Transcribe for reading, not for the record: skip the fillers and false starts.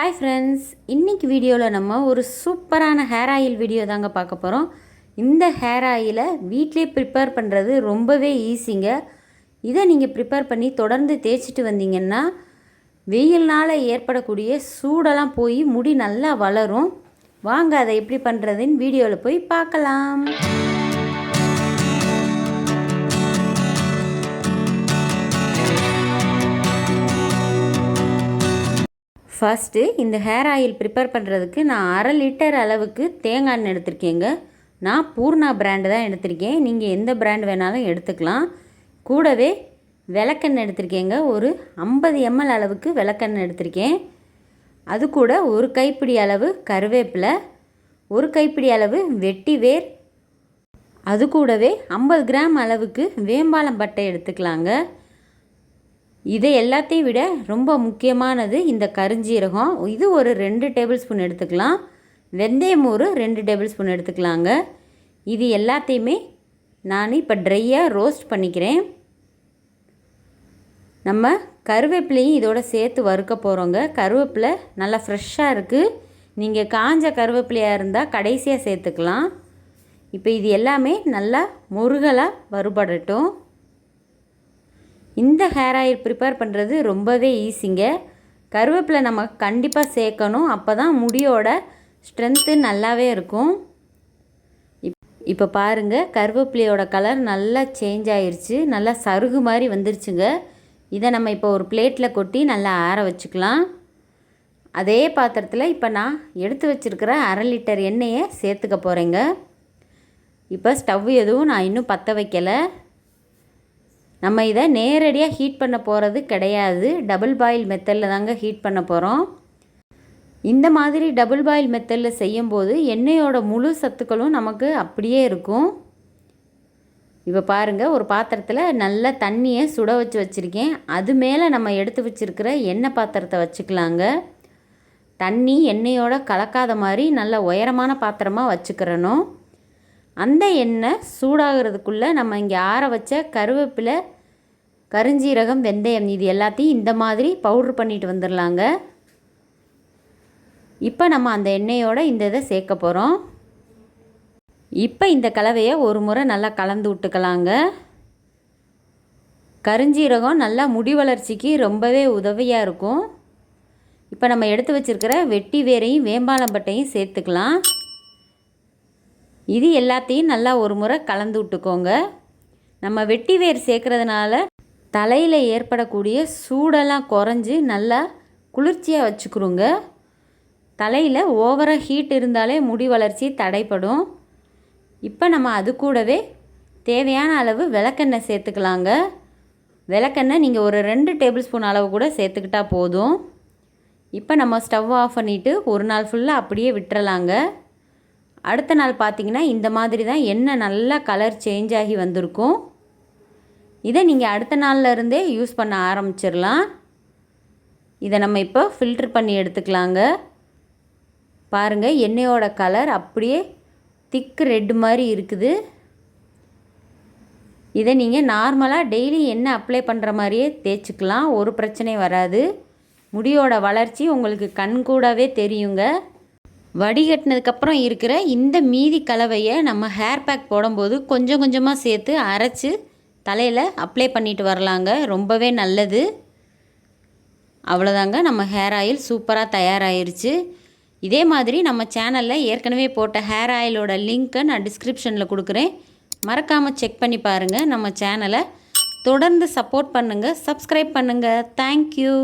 Hi friends, இன்றைக்கி வீடியோவில் நம்ம ஒரு சூப்பரான ஹேர் ஆயில் வீடியோ தாங்க பார்க்க போகிறோம். இந்த ஹேர் ஆயிலை வீட்டிலே ப்ரிப்பேர் பண்ணுறது ரொம்பவே ஈஸிங்க. இதை நீங்கள் ப்ரிப்பேர் பண்ணி தொடர்ந்து தேய்ச்சிட்டு வந்தீங்கன்னா வெயில்னால் ஏற்படக்கூடிய சூடெல்லாம் போய் முடி நல்லா வளரும். வாங்க அதை எப்படி பண்ணுறதுன்னு வீடியோவில் போய் பார்க்கலாம். ஃபஸ்ட்டு இந்த ஹேர் ஆயில் ப்ரிப்பேர் பண்ணுறதுக்கு நான் 1/2 லிட்டர் அளவுக்கு தேங்காய் எண்ணெய் எடுத்திருக்கேங்க. நான் பூர்ணா பிராண்டு தான் எடுத்திருக்கேன். நீங்கள் எந்த பிராண்ட் வேணாலும் எடுத்துக்கலாம். கூடவே விளக்கெண்ணெய் எடுத்திருக்கேங்க. ஒரு 50 ml அளவுக்கு விளக்கெண்ணெய் எடுத்திருக்கேன். அது கூட ஒரு கைப்பிடி அளவு கருவேப்பிலை, ஒரு கைப்பிடி அளவு வெட்டி வேர், அது கூடவே 50 கிராம் அளவுக்கு வேம்பாலம் பட்டை எடுத்துக்கலாங்க. இதை எல்லாத்தையும் விட ரொம்ப முக்கியமானது இந்த கருஞ்சீரகம். இது ஒரு 2 டேபிள் ஸ்பூன் எடுத்துக்கலாம். வெந்தயம் ஒரு 2 டேபிள் ஸ்பூன் எடுத்துக்கலாங்க. இது எல்லாத்தையுமே நான் இப்போ ட்ரையாக ரோஸ்ட் பண்ணிக்கிறேன். நம்ம கருவேப்பிலையும் இதோட சேர்த்து வறுக்க போகிறோங்க. கருவேப்பிலை நல்லா ஃப்ரெஷ்ஷாக இருக்குது. நீங்கள் காஞ்ச கருவேப்பிலையாக இருந்தால் கடைசியாக சேர்த்துக்கலாம். இப்போ இது எல்லாமே நல்லா முருகலாக வறுபடட்டும். இந்த ஹேர் ஆயில் ப்ரிப்பேர் பண்ணுறது ரொம்பவே ஈஸிங்க. கருவேப்பிலை நம்ம கண்டிப்பாக சேர்க்கணும். அப்போ தான் முடியோட ஸ்ட்ரென்த்து நல்லாவே இருக்கும். இப்போ பாருங்கள், கருவேப்பிலையோட கலர் நல்லா சேஞ்ச் ஆயிடுச்சு. நல்லா சருகு மாதிரி வந்துருச்சுங்க. இதை நம்ம இப்போ ஒரு பிளேட்டில் கொட்டி நல்லா ஆற வச்சுக்கலாம். அதே பாத்திரத்தில் இப்போ நான் எடுத்து வச்சுருக்கிற 1/2 லிட்டர் எண்ணெயை சேர்த்துக்க போகிறேங்க. இப்போ ஸ்டவ் எதுவும் நான் இன்னும் பற்ற வைக்கலை. நம்ம இதை நேரடியாக ஹீட் பண்ண போகிறது கிடையாது. டபுள் பாயில் மெத்தடில் தாங்க ஹீட் பண்ண போகிறோம். இந்த மாதிரி டபுள் பாயில் மெத்தடில் செய்யும்போது எண்ணெயோட முழு சத்துக்களும் நமக்கு அப்படியே இருக்கும். இப்போ பாருங்கள், ஒரு பாத்திரத்தில் நல்ல தண்ணியை சுட வச்சு வச்சுருக்கேன். அது மேலே நம்ம எடுத்து வச்சுருக்கிற எண்ணெய் பாத்திரத்தை வச்சுக்கலாங்க. தண்ணி எண்ணெயோட கலக்காத மாதிரி நல்ல உயரமான பாத்திரமாக வச்சுக்கிறணும். அந்த எண்ணெய் சூடாகிறதுக்குள்ளே நம்ம இங்கே ஆற வச்ச கருவேப்பிலை, கருஞ்சீரகம், வெந்தயம் இது எல்லாத்தையும் இந்த மாதிரி பவுட்ரு பண்ணிட்டு வந்துடலாங்க. இப்போ நம்ம அந்த எண்ணெயோட இந்த இதை சேர்க்க போகிறோம். இப்போ இந்த கலவையை ஒரு முறை நல்லா கலந்து விட்டுக்கலாங்க. கருஞ்சீரகம் நல்லா முடி வளர்ச்சிக்கு ரொம்பவே உதவியாக இருக்கும். இப்போ நம்ம எடுத்து வச்சுருக்கிற வெட்டி வேரையும் வேம்பாலம்பட்டையும் சேர்த்துக்கலாம். இது எல்லாத்தையும் நல்லா ஒரு முறை கலந்து விட்டுக்கோங்க. நம்ம வெட்டி வேர் சேர்க்குறதுனால தலையில் ஏற்படக்கூடிய சூடெல்லாம் குறைஞ்சி நல்லா குளிர்ச்சியாக வச்சுக்கிறோங்க. தலையில் ஓவராக ஹீட் இருந்தாலே முடி வளர்ச்சி தடைப்படும். இப்போ நம்ம அது கூடவே தேவையான அளவு விளக்கெண்ணெய் சேர்த்துக்கலாங்க. விளக்கெண்ணெய் நீங்கள் ஒரு 2 டேபிள் ஸ்பூன் அளவு கூட சேர்த்துக்கிட்டால் போதும். இப்போ நம்ம ஸ்டவ் ஆஃப் பண்ணிவிட்டு ஒரு நாள் ஃபுல்லாக அப்படியே விட்டுறலாங்க. அடுத்த நாள் பார்த்திங்கன்னா இந்த மாதிரி தான் எண்ணெய் நல்லா கலர் சேஞ்ச் ஆகி வந்திருக்கும். இதை நீங்கள் அடுத்த நாளில் இருந்தே யூஸ் பண்ண ஆரம்பிச்சிடலாம். இதை நம்ம இப்போ ஃபில்ட்ரு பண்ணி எடுத்துக்கலாங்க. பாருங்கள், எண்ணெயோட கலர் அப்படியே திக்கு ரெட் மாதிரி இருக்குது. இதை நீங்கள் நார்மலாக டெய்லி எண்ணெய் அப்ளை பண்ணுற மாதிரியே தேய்ச்சிக்கலாம். ஒரு பிரச்சனையும் வராது. முடியோட வளர்ச்சி உங்களுக்கு கண்கூடாவே தெரியுங்க. வடிகட்டினதுக்கப்புறம் இருக்கிற இந்த மீதி கலவையை நம்ம ஹேர் பேக் போடும்போது கொஞ்சம் கொஞ்சமாக சேர்த்து அரைச்சி தலையில் அப்ளை பண்ணிட்டு வரலாங்க. ரொம்பவே நல்லது. அவ்வளோதாங்க, நம்ம ஹேர் ஆயில் சூப்பராக தயாராகிருச்சு. இதே மாதிரி நம்ம சேனலில் ஏற்கனவே போட்ட ஹேர் ஆயிலோட லிங்க்கை நான் டிஸ்கிரிப்ஷனில் கொடுக்குறேன். மறக்காமல் செக் பண்ணி பாருங்கள். நம்ம சேனலை தொடர்ந்து சப்போர்ட் பண்ணுங்கள், சப்ஸ்கிரைப் பண்ணுங்கள். தேங்க்யூ.